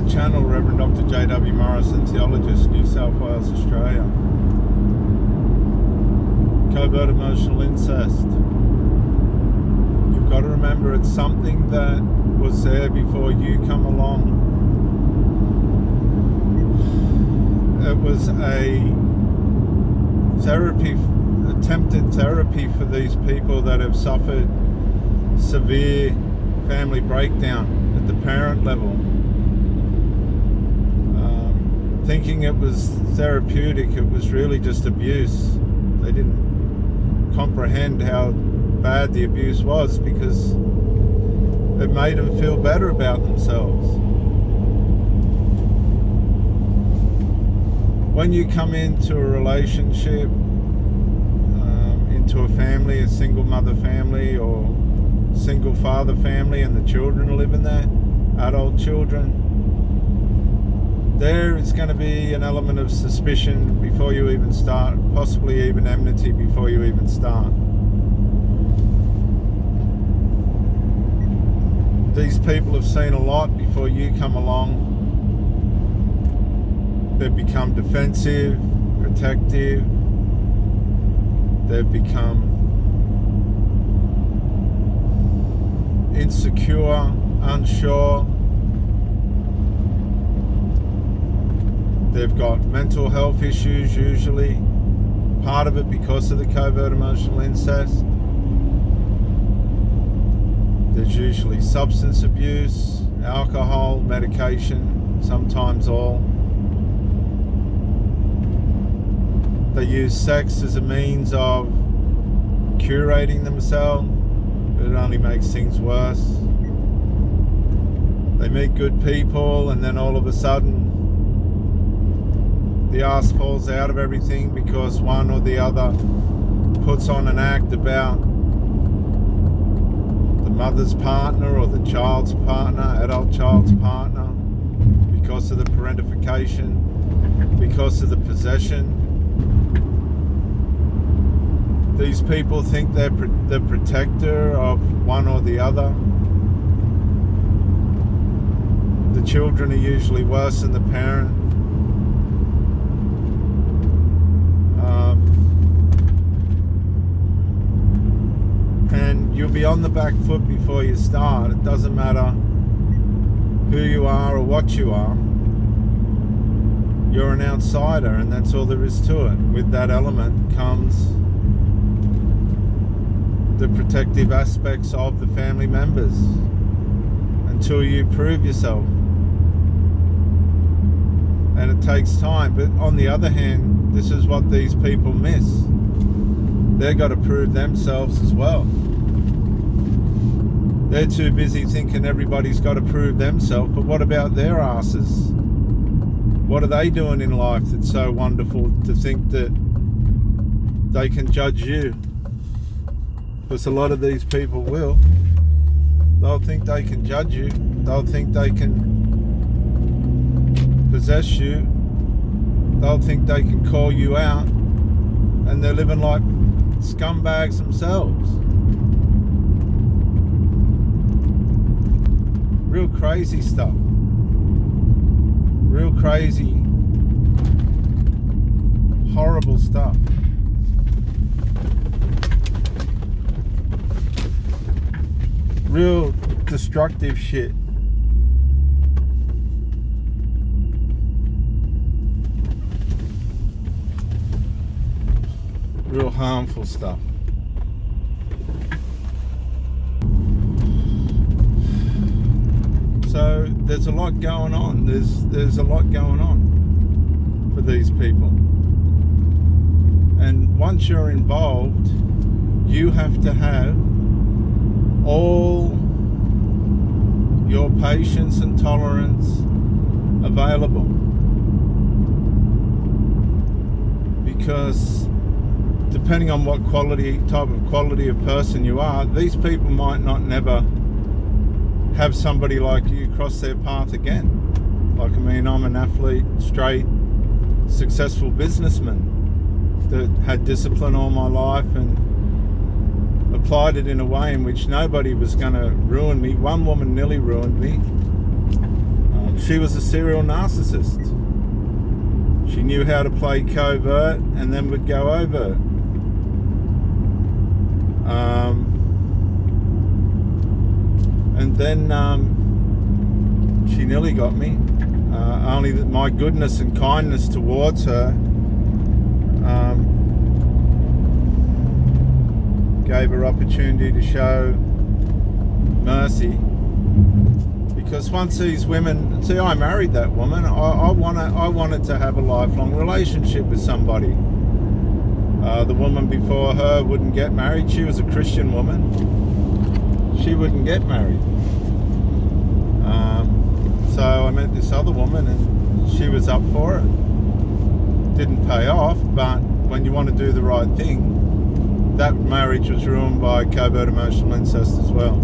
the channel, Reverend Dr. J.W. Morrison, Theologist, New South Wales, Australia. Covert emotional incest. You've got to remember it's something that was there before you come along. It was a attempted therapy for these people that have suffered severe family breakdown at the parent level. Thinking it was therapeutic, it was really just abuse. They didn't comprehend how bad the abuse was because it made them feel better about themselves. When you come into a relationship, into a family, a single mother family or single father family, and the children live in there, adult children, there is going to be an element of suspicion before you even start, possibly even enmity before you even start. These people have seen a lot before you come along. They've become defensive, protective. They've become insecure, unsure. They've got mental health issues usually, part of it because of the covert emotional incest. There's usually substance abuse, alcohol, medication, sometimes all. They use sex as a means of curating themselves, but it only makes things worse. They meet good people and then all of a sudden the arse falls out of everything because one or the other puts on an act about the mother's partner or the child's partner, adult child's partner, because of the parentification, because of the possession. These people think they're the protector of one or the other. The children are usually worse than the parent. And you'll be on the back foot before you start. It doesn't matter who you are or what you are. You're an outsider, and that's all there is to it. With that element comes the protective aspects of the family members until you prove yourself. And it takes time. But on the other hand, this is what these people miss. They've got to prove themselves as well. They're too busy thinking everybody's got to prove themselves, but what about their asses? What are they doing in life that's so wonderful to think that they can judge you? Because a lot of these people will. They'll think they can judge you. They'll think they can possess you. They'll think they can call you out. And they're living like scumbags themselves. Real crazy stuff. Real crazy, horrible stuff. Real destructive shit. Real harmful stuff. So there's a lot going on. There's a lot going on for these people. And once you're involved, you have to have all your patience and tolerance available. Because depending on what type of quality of person you are, these people might not never have somebody like you cross their path again. Like, I mean, I'm an athlete, straight, successful businessman that had discipline all my life and applied it in a way in which nobody was going to ruin me. One woman nearly ruined me. She was a serial narcissist. She knew how to play covert and then would go overt. And then she nearly got me. Only that my goodness and kindness towards her gave her opportunity to show mercy. Because once these women, see, I married that woman. I wanted to have a lifelong relationship with somebody. The woman before her wouldn't get married. She was a Christian woman. She wouldn't get married. So I met this other woman, and she was up for it. Didn't pay off, but when you want to do the right thing, that marriage was ruined by covert emotional incest as well.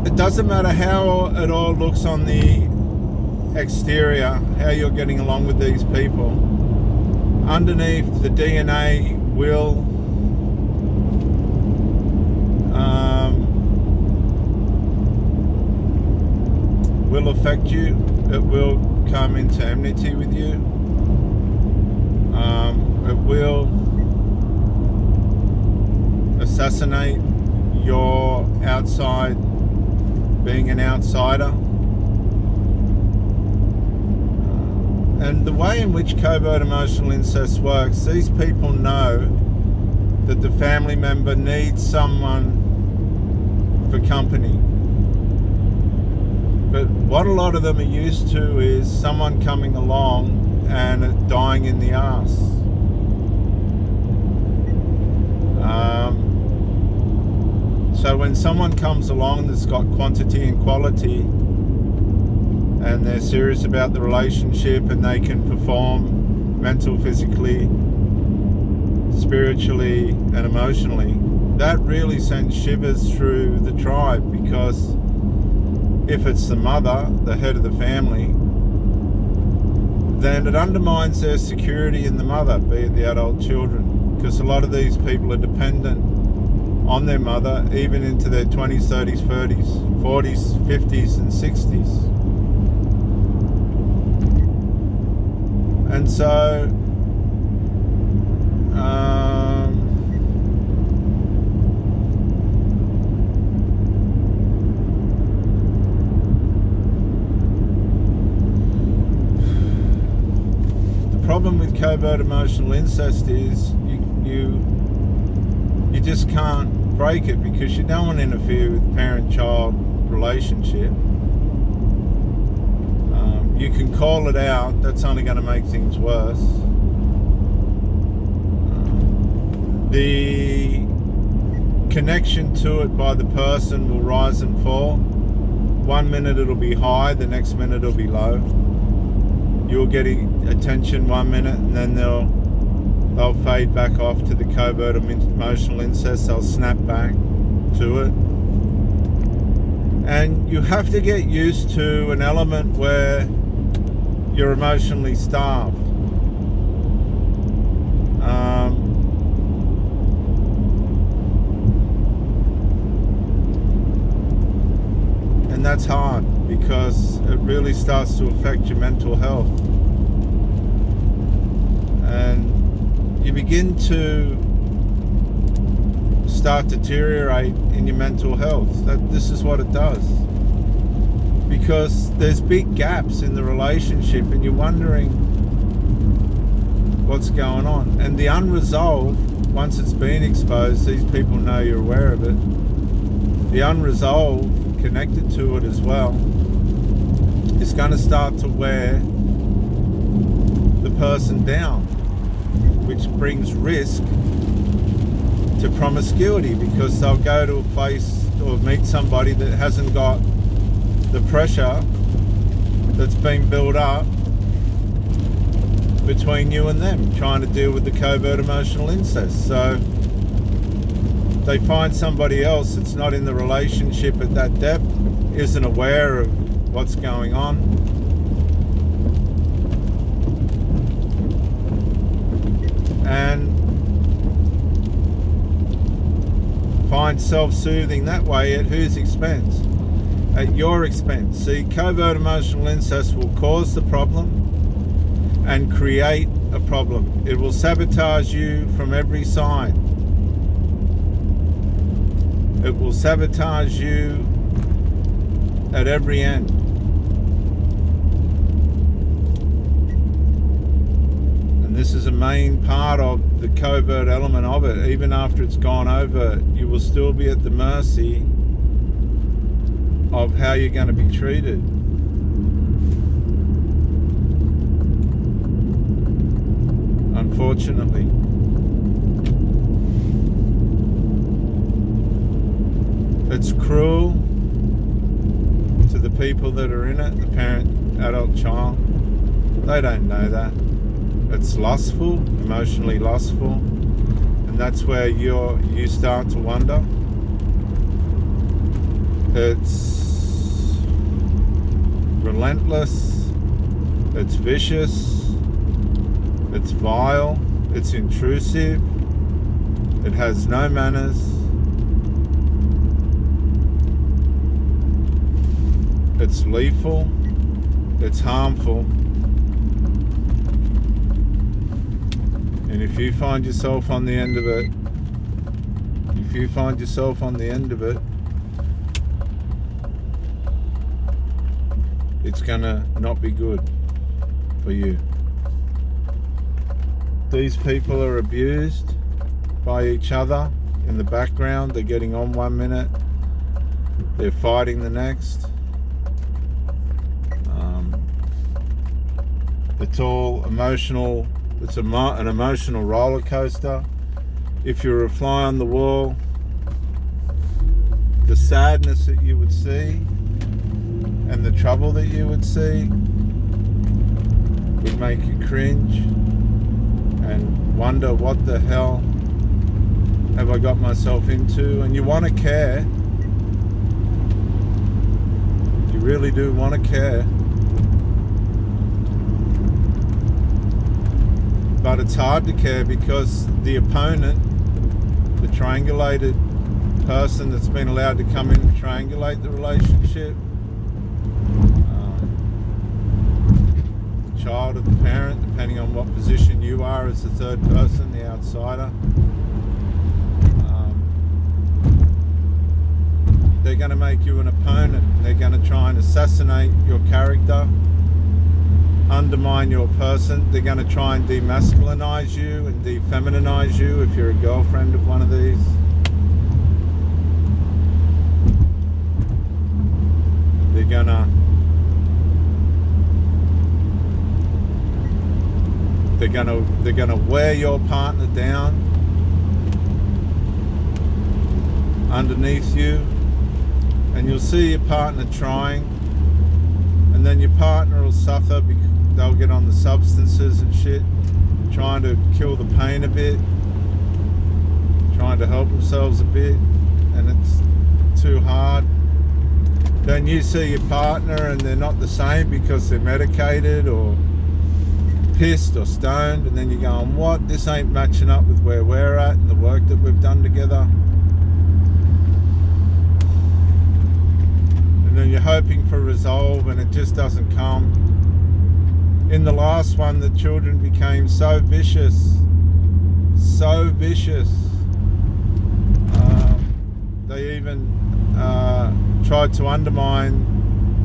It doesn't matter how it all looks on the exterior, how you're getting along with these people. Underneath, the DNA will affect you. It will come into enmity with you. It will assassinate your outside, being an outsider. And the way in which covert emotional incest works, these people know that the family member needs someone for company. But what a lot of them are used to is someone coming along and dying in the arse. So when someone comes along that's got quantity and quality, and they're serious about the relationship, and they can perform mental, physically, spiritually, and emotionally, that really sends shivers through the tribe, because if it's the mother, the head of the family, then it undermines their security in the mother, be it the adult children, because a lot of these people are dependent on their mother even into their 20s, 30s, 30s, 40s, 50s and 60s. And so the problem with covert emotional incest is you just can't break it, because you don't want to interfere with parent-child relationship. You can call it out. That's only going to make things worse. The connection to it by the person will rise and fall. 1 minute it'll be high, the next minute it'll be low. You'll get attention 1 minute, and then they'll fade back off to the covert emotional incest. They'll snap back to it. And you have to get used to an element where you're emotionally starved. And that's hard, because it really starts to affect your mental health. And you begin to start to deteriorate in your mental health. This is what it does. Because there's big gaps in the relationship, and you're wondering what's going on. And the unresolved, once it's been exposed, these people know you're aware of it. The unresolved connected to it as well is going to start to wear the person down, which brings risk to promiscuity, because they'll go to a place or meet somebody that hasn't got the pressure that's been built up between you and them, trying to deal with the covert emotional incest. So they find somebody else that's not in the relationship at that depth, isn't aware of what's going on, and Find self-soothing that way. At whose expense? At your expense. See, covert emotional incest will cause the problem and create a problem. It will sabotage you from every side. It will sabotage you at every end. And this is a main part of the covert element of it. Even after it's gone over, you will still be at the mercy of how you're going to be treated. Unfortunately. It's cruel to the people that are in it, the parent, adult, child. They don't know that. It's lustful, emotionally lustful, and that's where you start to wonder. It's relentless, it's vicious, it's vile, it's intrusive, it has no manners. It's lethal, it's harmful, and if you find yourself on the end of it, it's gonna not be good for you. These people are abused by each other in the background. They're getting on 1 minute, they're fighting the next. It's all emotional. It's an emotional roller coaster. If you're a fly on the wall, the sadness that you would see and the trouble that you would see would make you cringe and wonder, what the hell have I got myself into? And you want to care. You really do want to care. But it's hard to care because the opponent, the triangulated person that's been allowed to come in and triangulate the relationship, the child of the parent, depending on what position you are as the third person, the outsider, they're going to make you an opponent. They're going to try and assassinate your character, undermine your person. They're going to try and demasculinize you and defeminize you if you're a girlfriend of one of these. They're gonna wear your partner down underneath you, and you'll see your partner trying, and then your partner will suffer because they'll get on the substances and shit, trying to kill the pain a bit, trying to help themselves a bit, and it's too hard. Then you see your partner and they're not the same because they're medicated or pissed or stoned, and then you're going, what? This ain't matching up with where we're at and the work that we've done together. And then you're hoping for resolve and it just doesn't come. In the last one, the children became so vicious. They even tried to undermine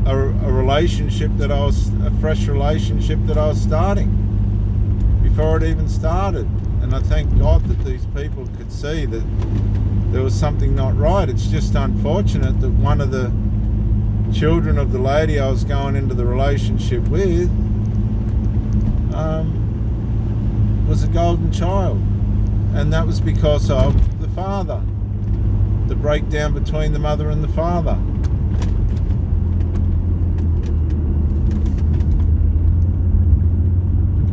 a relationship a fresh relationship that I was starting before it even started. And I thank God that these people could see that there was something not right. It's just unfortunate that one of the children of the lady I was going into the relationship with was a golden child, and that was because of the father, the breakdown between the mother and the father.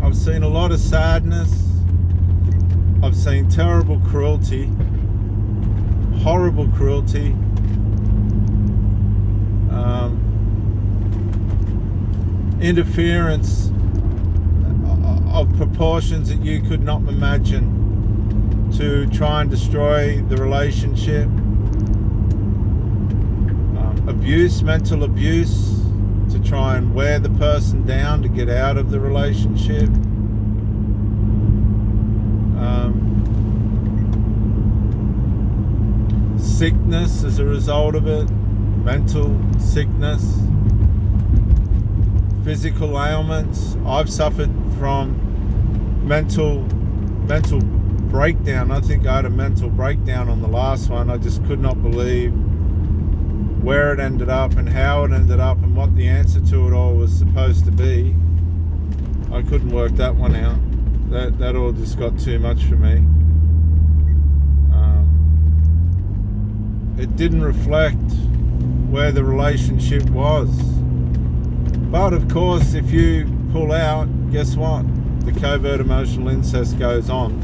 I've seen a lot of sadness. I've seen terrible cruelty, horrible cruelty, interference of proportions that you could not imagine to try and destroy the relationship. abuse, mental abuse, to try and wear the person down to get out of the relationship. Sickness as a result of it, mental sickness, physical ailments. I've suffered from mental breakdown. I think I had a mental breakdown on the last one. I just could not believe where it ended up and how it ended up and what the answer to it all was supposed to be. I couldn't work that one out. That all just got too much for me. It didn't reflect where the relationship was. But of course, if you pull out, guess what? The covert emotional incest goes on.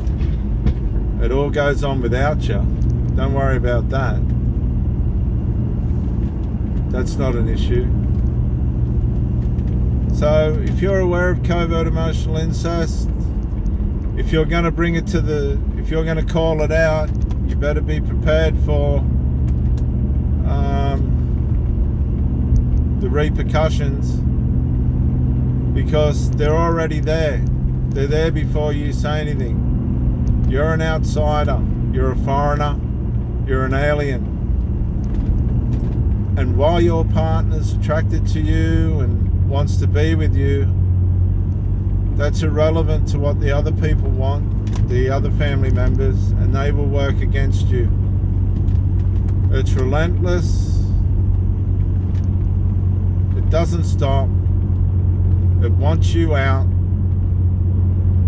It all goes on without you. Don't worry about that. That's not an issue. So if you're aware of covert emotional incest, if you're going to bring it to if you're going to call it out, you better be prepared for the repercussions, because they're already there. They're there before you say anything. You're an outsider. You're a foreigner. You're an alien. And while your partner's attracted to you and wants to be with you, that's irrelevant to what the other people want, the other family members, and they will work against you. It's relentless. It doesn't stop. It wants you out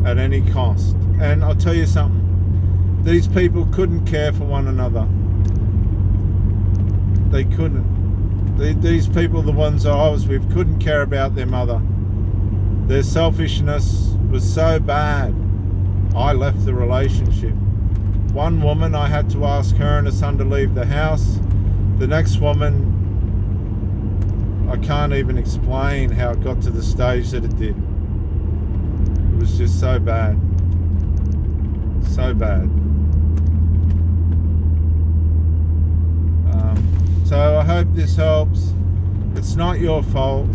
at any cost. And I'll tell you something. These people couldn't care for one another. They couldn't. These people, the ones I was with, couldn't care about their mother. Their selfishness was so bad, I left the relationship. One woman, I had to ask her and her son to leave the house. The next woman, I can't even explain how it got to the stage that it did. It was just so bad. So bad. So I hope this helps. It's not your fault.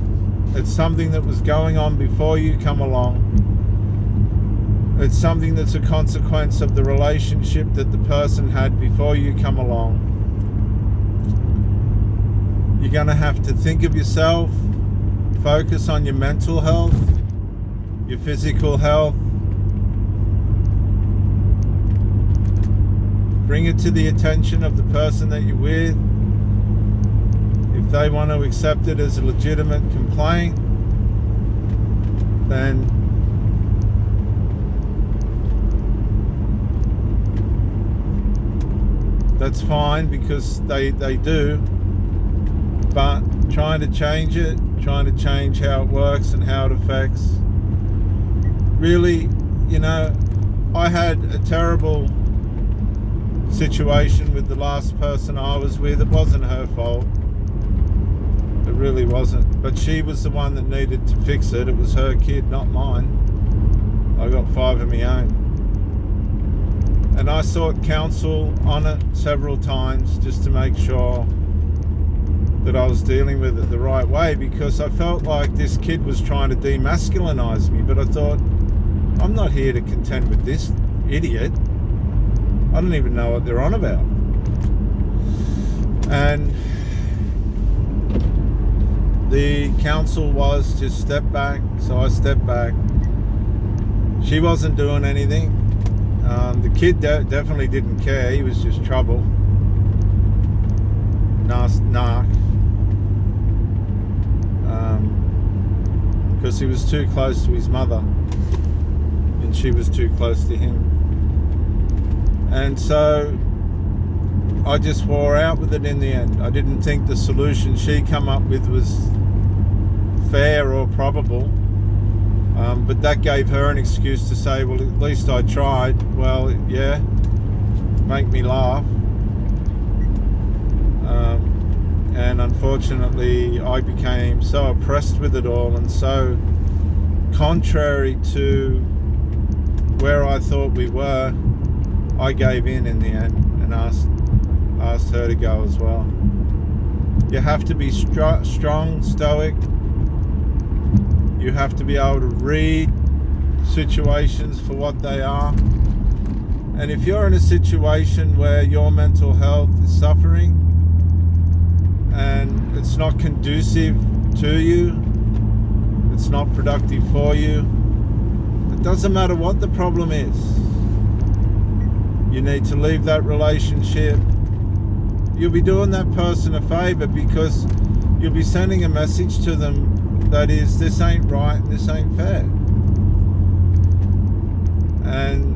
It's something that was going on before you come along. It's something that's a consequence of the relationship that the person had before you come along. You're going to have to think of yourself, focus on your mental health, your physical health. Bring it to the attention of the person that you're with. If they want to accept it as a legitimate complaint, then that's fine, because they do. But trying to change it, trying to change how it works and how it affects. Really, you know, I had a terrible situation with the last person I was with. It wasn't her fault. It really wasn't. But she was the one that needed to fix it. It was her kid, not mine. I got 5 of my own. And I sought counsel on it several times just to make sure that I was dealing with it the right way, because I felt like this kid was trying to demasculinize me. But I thought, I'm not here to contend with this idiot. I don't even know what they're on about. And the counsel was just step back. So I stepped back. She wasn't doing anything. The kid definitely didn't care. He was just trouble. Narc. Because he was too close to his mother. And she was too close to him. And so I just wore out with it in the end. I didn't think the solution she come up with was fair or probable. But that gave her an excuse to say, well, at least I tried. Well, yeah, make me laugh. And unfortunately, I became so oppressed with it all and so contrary to where I thought we were, I gave in the end and asked her to go as well. You have to be strong, stoic. You have to be able to read situations for what they are. And if you're in a situation where your mental health is suffering and it's not conducive to you, it's not productive for you, it doesn't matter what the problem is. You need to leave that relationship. You'll be doing that person a favor, because you'll be sending a message to them that is, this ain't right and this ain't fair. And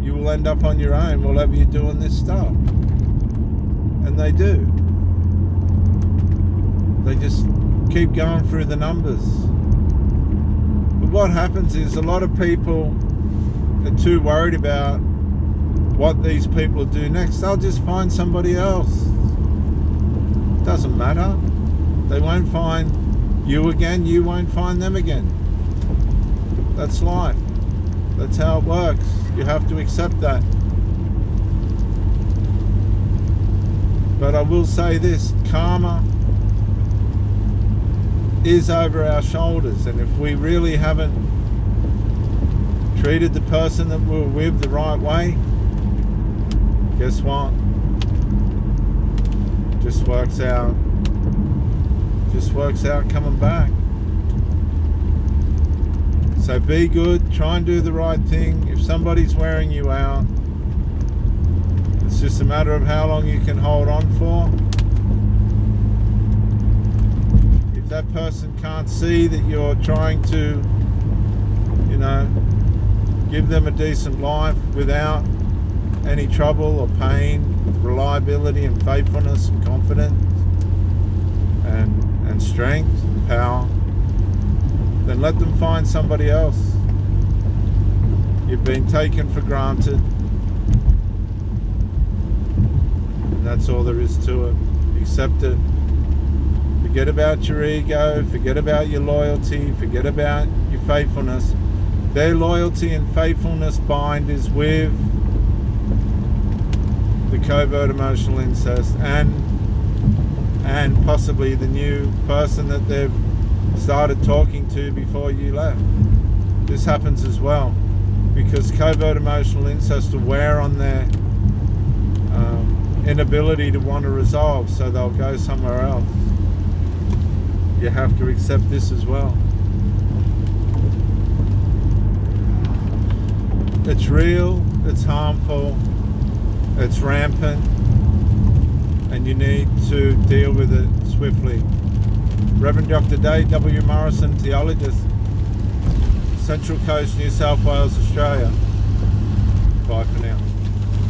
you will end up on your own while you're doing this stuff. And they do. They just keep going through the numbers. But what happens is, a lot of people are too worried about what these people will do next. They'll just find somebody else. Doesn't matter. They won't find you again, you won't find them again. That's life. That's how it works. You have to accept that. But I will say this, karma is over our shoulders, and if we really haven't treated the person that we were with the right way, guess what? Just works out coming back. So be good, try and do the right thing. If somebody's wearing you out, it's just a matter of how long you can hold on for. If that person can't see that you're trying to, give them a decent life without any trouble or pain, with reliability and faithfulness and confidence and strength and power, then let them find somebody else. You've been taken for granted, and that's all there is to it. Accept it. Forget about your ego, forget about your loyalty, forget about your faithfulness. Their loyalty and faithfulness bind is with the covert emotional incest and possibly the new person that they've started talking to before you left. This happens as well, because covert emotional incest will wear on their inability to want to resolve, so they'll go somewhere else. You have to accept this as well. It's real, it's harmful, it's rampant, and you need to deal with it swiftly. Reverend Dr. Dave W. Morrison, theologist, Central Coast, New South Wales, Australia. Bye for now.